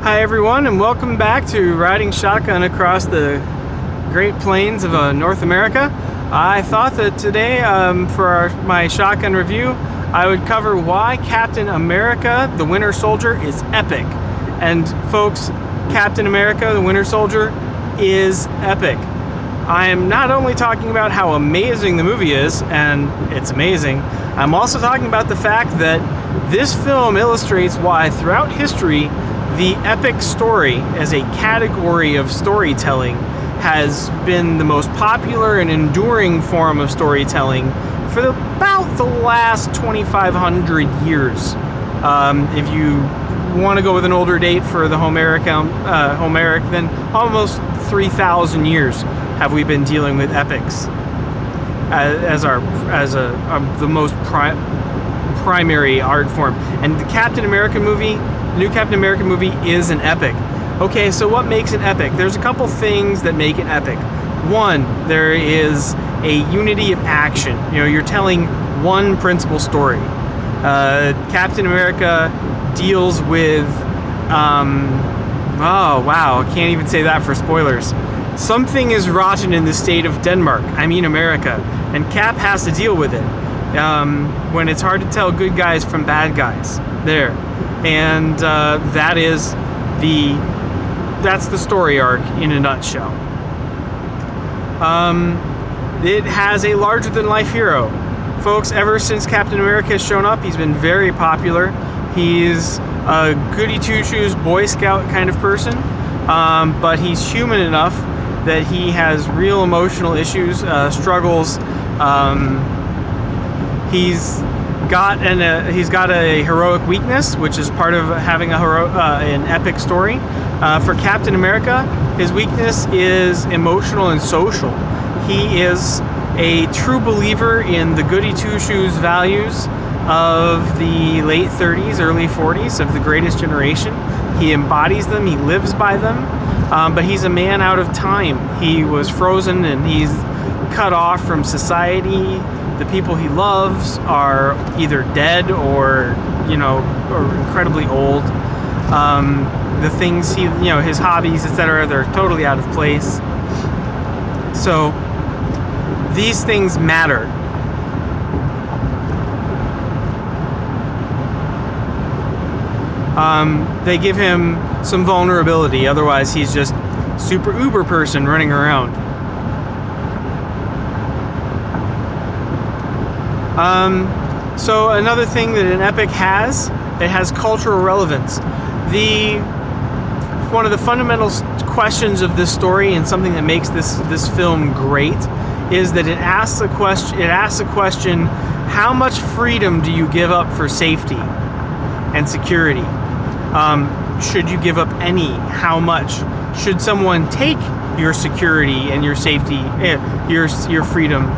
Hi everyone, and welcome back to Riding Shotgun Across the Great Plains of North America. I thought that today, for my shotgun review, I would cover why Captain America, the Winter Soldier, is epic. And folks, Captain America, the Winter Soldier, is epic. I am not only talking about how amazing the movie is, and it's amazing, I'm also talking about the fact that this film illustrates why throughout history the epic story as a category of storytelling has been the most popular and enduring form of storytelling for about the last 2,500 years. If you want to go with an older date for the Homeric, then almost 3,000 years have we been dealing with epics as the most primary art form. And the Captain America movie, the new Captain America movie, is an epic. Okay, so what makes an epic? There's a couple things that make it epic. One, there is a unity of action. You're telling one principal story. Captain America deals with, oh wow, I can't even say that for spoilers. Something is rotten in the state of Denmark, America, and Cap has to deal with it. When it's hard to tell good guys from bad guys there. And that's the story arc in a nutshell. It has a larger-than-life hero. Folks, ever since Captain America has shown up, he's been very popular. He's a goody-two-shoes Boy Scout kind of person, but he's human enough that he has real emotional issues, struggles. He's got a heroic weakness, which is part of having an epic story. For Captain America, his weakness is emotional and social. He is a true believer in the goody two-shoes values of the late 30s, early 40s of the greatest generation. He embodies them, he lives by them, but he's a man out of time. He was frozen and he's cut off from society. The people he loves are either dead or incredibly old. The things his hobbies, etc., they're totally out of place. So these things matter. They give him some vulnerability, otherwise he's just super uber person running around. So another thing that an epic has, it has cultural relevance. One of the fundamental questions of this story, and something that makes this film great, is that it asks a question: how much freedom do you give up for safety and security? Should you give up any? How much? Should someone take your security and your safety, your freedom,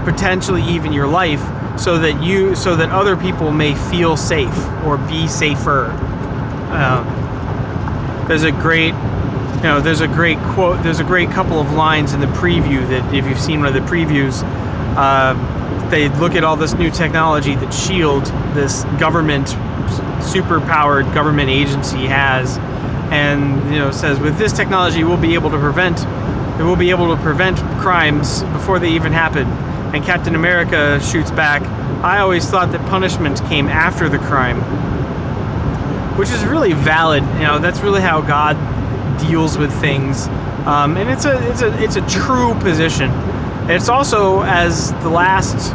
potentially even your life, so that other people may feel safe or be safer? There's a great quote. There's a great couple of lines in the preview that, if you've seen one of the previews, they look at all this new technology that S.H.I.E.L.D., this super-powered government agency, has, and says, with this technology we'll be able to prevent crimes before they even happen. And Captain America shoots back, I always thought that punishment came after the crime. Which is really valid. That's really how God deals with things, and it's a true position. It's also, as the last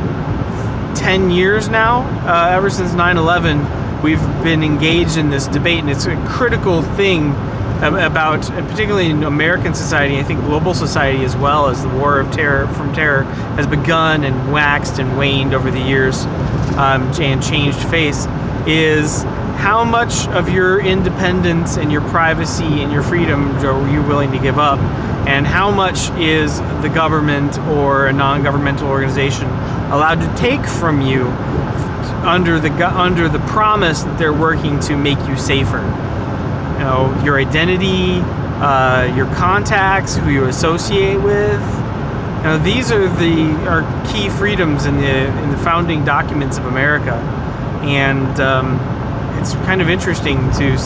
10 years now, ever since 9/11, we've been engaged in this debate, and it's a critical thing about, and particularly in American society, I think global society as well, as the war of terror has begun and waxed and waned over the years, and changed face, is how much of your independence and your privacy and your freedom are you willing to give up, and how much is the government or a non-governmental organization allowed to take from you under the promise that they're working to make you safer? Your identity, your contacts, who you associate with. These are key freedoms in the founding documents of America, and it's kind of interesting to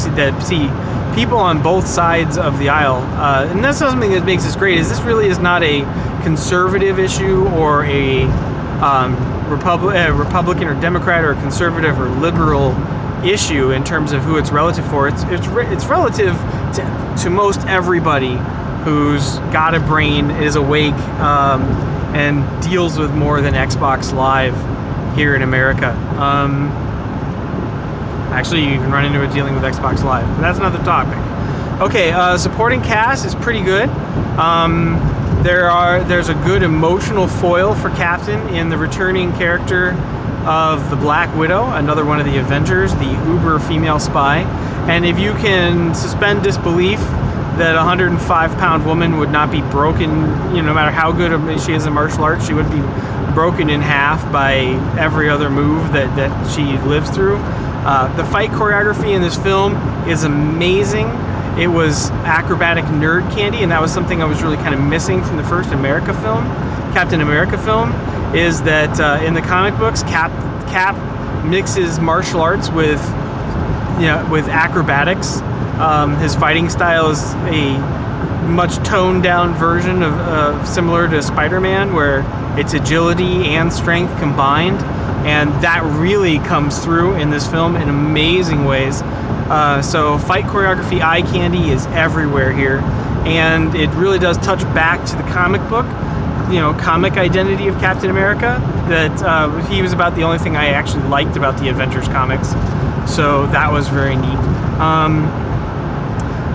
see people on both sides of the aisle, and that's something that makes this great. Is this really is not a conservative issue or a Republican or Democrat or conservative or liberal issue in terms of who it's relative for. It's relative to most everybody who's got a brain, is awake, and deals with more than Xbox Live here in America. Actually, you can run into it dealing with Xbox Live, but that's another topic. Okay, supporting cast is pretty good. There's a good emotional foil for Captain in the returning character of the Black Widow, another one of the Avengers, the uber female spy. And if you can suspend disbelief that a 105-pound woman would not be broken, no matter how good she is in martial arts, she would be broken in half by every other move that she lives through. The fight choreography in this film is amazing. It was acrobatic nerd candy, and that was something I was really kind of missing from the first Captain America film, is that in the comic books, Cap mixes martial arts with acrobatics. His fighting style is a much toned down version of similar to Spider-Man, where it's agility and strength combined, and that really comes through in this film in amazing ways. So fight choreography eye candy is everywhere here, and it really does touch back to the comic book, comic identity of Captain America, that he was about the only thing I actually liked about the Avengers comics. So that was very neat.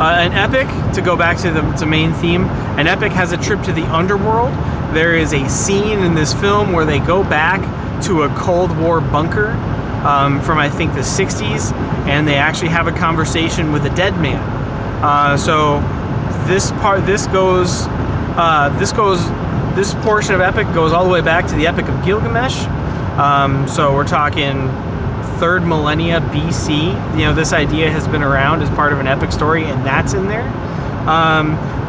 An epic, to go back to the main theme, an epic has a trip to the underworld. There is a scene in this film where they go back to a Cold War bunker from I think the 60s, and they actually have a conversation with a dead man. So this portion of epic goes all the way back to the Epic of Gilgamesh. So we're talking 3rd millennia BC. This idea has been around as part of an epic story, and that's in there.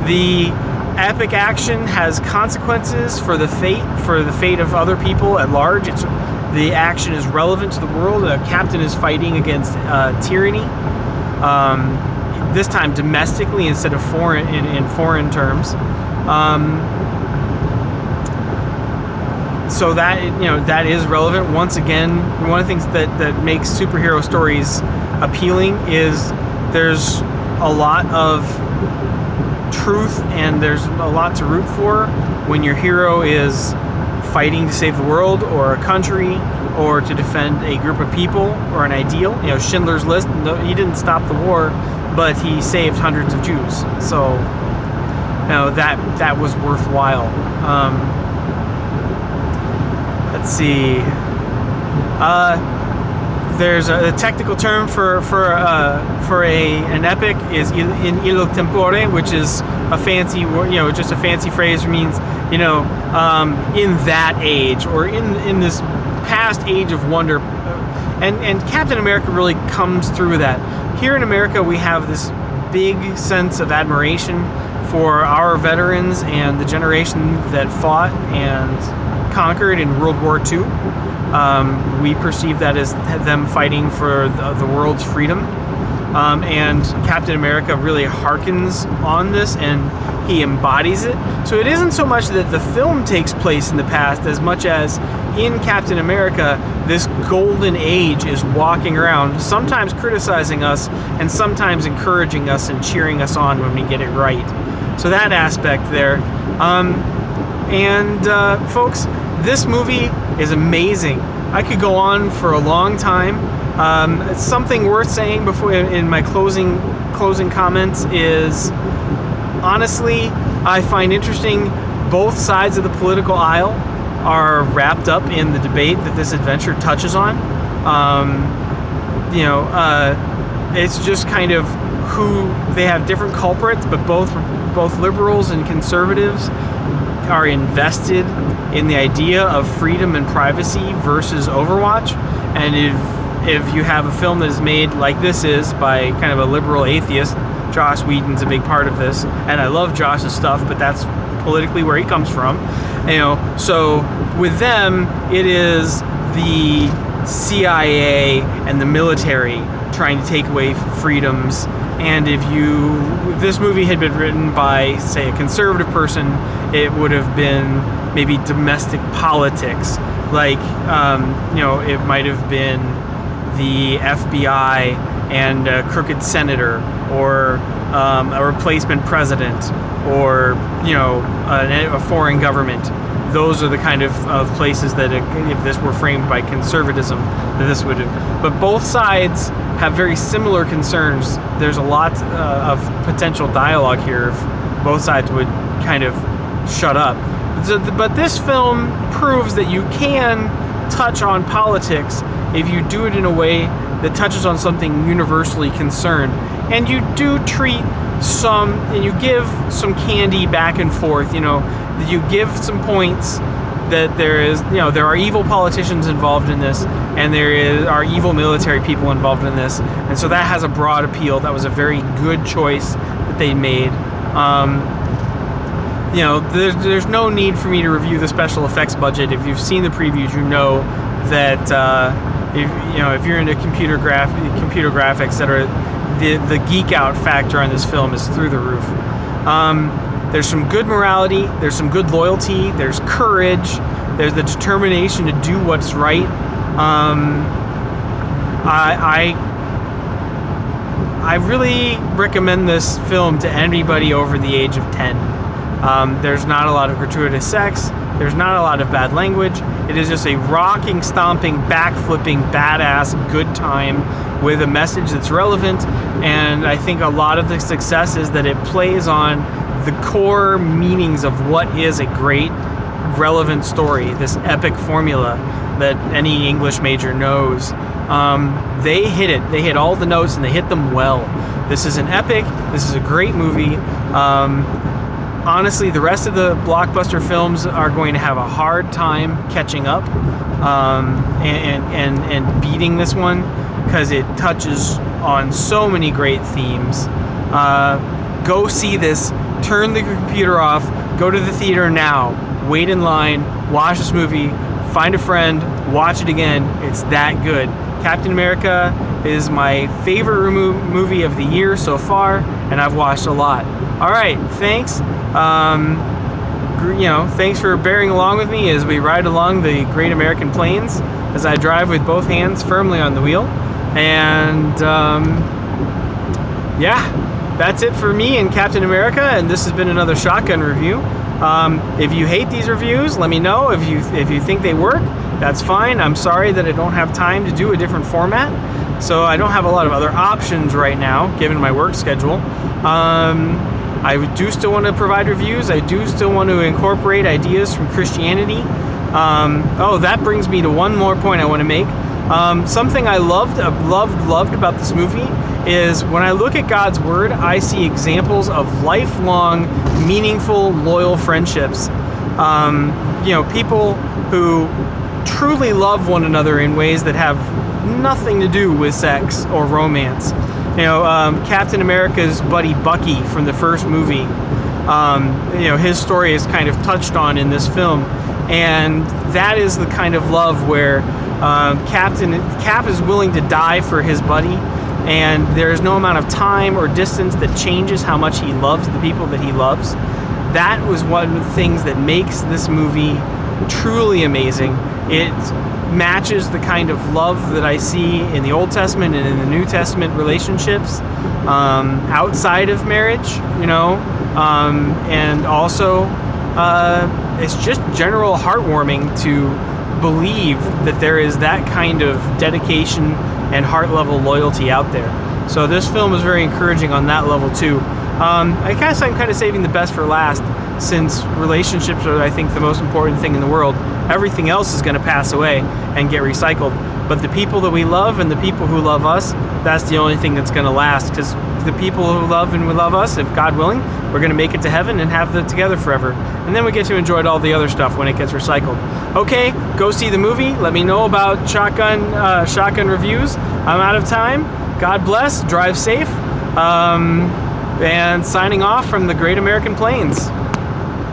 The epic action has consequences for the fate of other people at large. The action is relevant to the world. Captain is fighting against tyranny, this time domestically instead of foreign in foreign terms. So that is relevant. Once again, one of the things that makes superhero stories appealing is there's a lot of truth and there's a lot to root for when your hero is fighting to save the world or a country or to defend a group of people or an ideal. Schindler's List, he didn't stop the war, but he saved hundreds of Jews. So that was worthwhile. Let's see. There's a technical term for an epic is in illo tempore, which is a fancy just a fancy phrase. Means in that age or in this past age of wonder, and Captain America really comes through that. Here in America, we have this big sense of admiration for our veterans and the generation that fought and conquered in World War II. We perceive that as them fighting for the world's freedom. And Captain America really harkens on this, and he embodies it. So it isn't so much that the film takes place in the past as much as in Captain America, this golden age is walking around, sometimes criticizing us and sometimes encouraging us and cheering us on when we get it right. So that aspect there. Folks, this movie is amazing. I could go on for a long time. Something worth saying before in my closing comments is, honestly, I find interesting both sides of the political aisle are wrapped up in the debate that this adventure touches on. It's just kind of who they have different culprits, but both liberals and conservatives are invested in the idea of freedom and privacy versus Overwatch. And if you have a film that is made like this is by kind of a liberal atheist, Joss Whedon's a big part of this, and I love Joss's stuff, but that's politically where he comes from. So with them, it is the CIA and the military trying to take away freedoms. And if this movie had been written by, say, a conservative person, it would have been maybe domestic politics. Like, it might have been the FBI and a crooked senator, or a replacement president, or a foreign government. Those are the kind of places that if this were framed by conservatism, that this would have. But both sides have very similar concerns. There's a lot of potential dialogue here if both sides would kind of shut up. But this film proves that you can touch on politics if you do it in a way that touches on something universally concerned, and you do treat and you give some candy back and forth. You give some points that there are evil politicians involved in this, and are evil military people involved in this, and so that has a broad appeal. That was a very good choice that they made. There's no need for me to review the special effects budget. If you've seen the previews, you know that if you're into computer graphics, etc., the geek out factor on this film is through the roof. There's some good morality, there's some good loyalty, there's courage, there's the determination to do what's right. I really recommend this film to anybody over the age of 10. There's not a lot of gratuitous sex. There's not a lot of bad language. It is just a rocking, stomping, backflipping, badass good time with a message that's relevant. And I think a lot of the success is that it plays on the core meanings of what is a great, relevant story, this epic formula that any English major knows. They hit it. They hit all the notes, and they hit them well. This is an epic. This is a great movie. Honestly, the rest of the blockbuster films are going to have a hard time catching up and beating this one, because it touches on so many great themes. Go see this. Turn the computer off. Go to the theater now. Wait in line. Watch this movie. Find a friend. Watch it again. It's that good. Captain America is my favorite movie of the year so far, and I've watched a lot. All right, thanks. Thanks for bearing along with me as we ride along the Great American Plains, as I drive with both hands firmly on the wheel. And that's it for me and Captain America, and this has been another Shotgun review. If you hate these reviews, let me know. If you think they work, that's fine. I'm sorry that I don't have time to do a different format, so I don't have a lot of other options right now, given my work schedule. I do still want to provide reviews. I do still want to incorporate ideas from Christianity. That brings me to one more point I want to make. Something I loved about this movie is when I look at God's Word, I see examples of lifelong, meaningful, loyal friendships. People who truly love one another in ways that have nothing to do with sex or romance. Captain America's buddy Bucky from the first movie, his story is kind of touched on in this film, and that is the kind of love where Cap is willing to die for his buddy, and there is no amount of time or distance that changes how much he loves the people that he loves. That was one of the things that makes this movie truly amazing. It matches the kind of love that I see in the Old Testament and in the New Testament relationships outside of marriage, and also it's just general heartwarming to believe that there is that kind of dedication and heart level loyalty out there. So this film is very encouraging on that level too. I guess I'm kind of saving the best for last, since relationships are, I think, the most important thing in the world. Everything else is going to pass away and get recycled. But the people that we love and the people who love us, that's the only thing that's going to last, because the people who love and will love us, if God willing, we're going to make it to heaven and have them together forever. And then we get to enjoy all the other stuff when it gets recycled. Okay, go see the movie. Let me know about shotgun reviews. I'm out of time. God bless. Drive safe. And signing off from the Great American Plains.